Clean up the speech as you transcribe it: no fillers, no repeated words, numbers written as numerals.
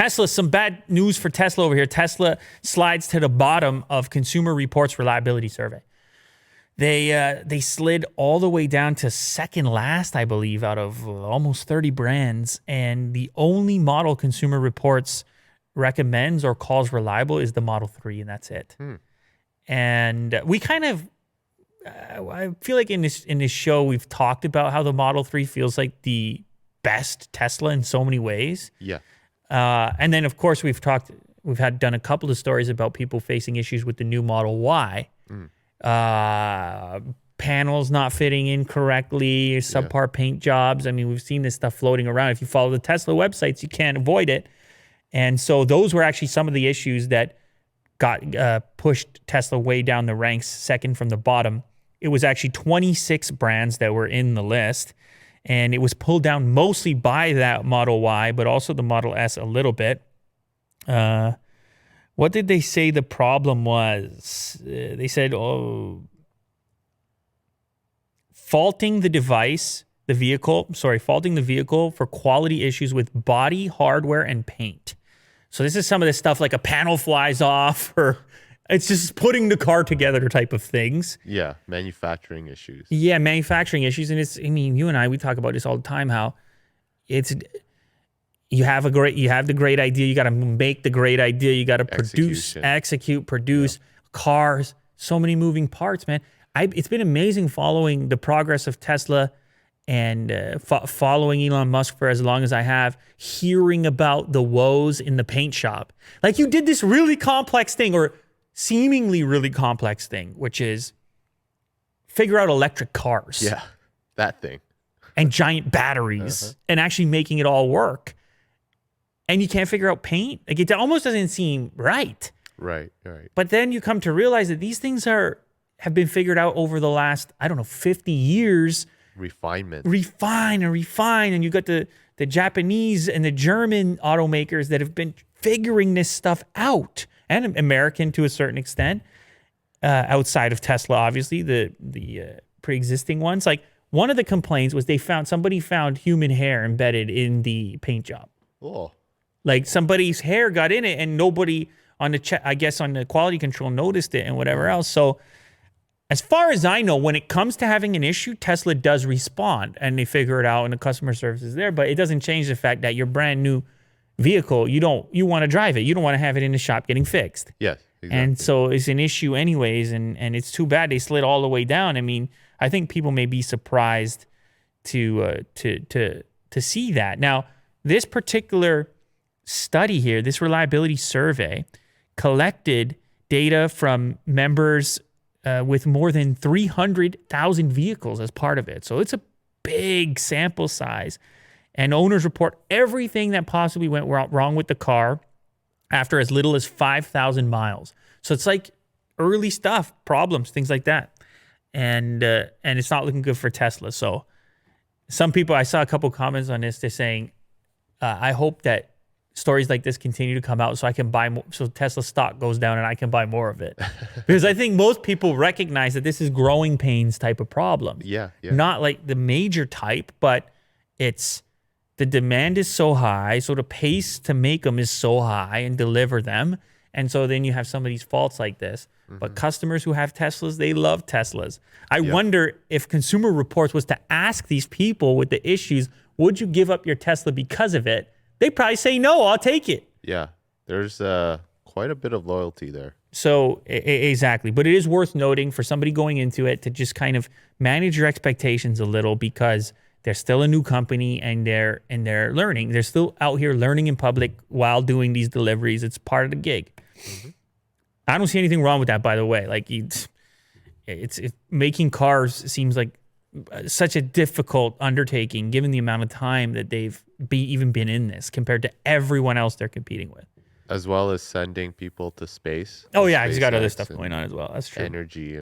Tesla, some bad news for Tesla over here. Tesla slides to the bottom of Consumer Reports reliability survey. They slid all the way down to second last, I believe, out of almost 30 brands. And the only model Consumer Reports recommends or calls reliable is the Model 3, and that's it. And we kind of, I feel like in this show, we've talked about how the Model 3 feels like the best Tesla in so many ways. Yeah. And then, of course, we've done a couple of stories about people facing issues with the new Model Y. Panels not fitting in correctly, subpar paint jobs. I mean, we've seen this stuff floating around. If you follow the Tesla websites, you can't avoid it. And so those were actually some of the issues that got pushed Tesla way down the ranks, second from the bottom. It was actually 26 brands that were in the list, and it was pulled down mostly by that Model Y, but also the Model S a little bit. What did they say the problem was? They said, faulting the vehicle for quality issues with body, hardware, and paint. So this is some of this stuff like a panel flies off, or it's just putting the car together type of things. Yeah, manufacturing issues. Yeah, manufacturing issues. And you and I, we talk about this all the time, how you have the great idea. You got to make the great idea. You got to produce cars. So many moving parts, man. It's been amazing following the progress of Tesla and following Elon Musk for as long as I have, hearing about the woes in the paint shop. Like, you did this really complex thing, or seemingly really complex thing, which is figure out electric cars. Yeah, that thing. And giant batteries and actually making it all work. And you can't figure out paint. Like, it almost doesn't seem right. Right. But then you come to realize that these things have been figured out over the last, 50 years. Refine. And you got the Japanese and the German automakers that have been figuring this stuff out, and American to a certain extent, outside of Tesla, obviously, the pre-existing ones. Like, one of the complaints was somebody found human hair embedded in the paint job. Oh. Like, somebody's hair got in it, and nobody on the quality control noticed it and whatever else. So as far as I know, when it comes to having an issue, Tesla does respond and they figure it out and the customer service is there. But it doesn't change the fact that your brand new vehicle, you want to drive it. You don't want to have it in the shop getting fixed. Yes, exactly. And so it's an issue anyways, and it's too bad they slid all the way down. I mean, I think people may be surprised to see that. Now, this particular study here, this reliability survey, collected data from members with more than 300,000 vehicles as part of it. So it's a big sample size. And owners report everything that possibly went wrong with the car after as little as 5,000 miles. So it's like early stuff, problems, things like that. And it's not looking good for Tesla. So some people, I saw a couple comments on this, they're saying, I hope that stories like this continue to come out so I can buy more, so Tesla stock goes down and I can buy more of it. Because I think most people recognize that this is growing pains type of problem. Yeah. Not like the major type, but it's the demand is so high, so the pace to make them is so high and deliver them. And so then you have some of these faults like this. But customers who have Teslas, they love Teslas. I wonder if Consumer Reports was to ask these people with the issues, would you give up your Tesla because of it? They probably say, no, I'll take it. Yeah, there's quite a bit of loyalty there. So exactly. But it is worth noting for somebody going into it to just kind of manage your expectations a little, because they're still a new company and they're learning. They're still out here learning in public while doing these deliveries. It's part of the gig. I don't see anything wrong with that, by the way. Like, it's making cars seems like such a difficult undertaking given the amount of time that they've even been in this compared to everyone else they're competing with. As well as sending people to space. Oh, yeah, he's got other stuff going on as well. That's true. Energy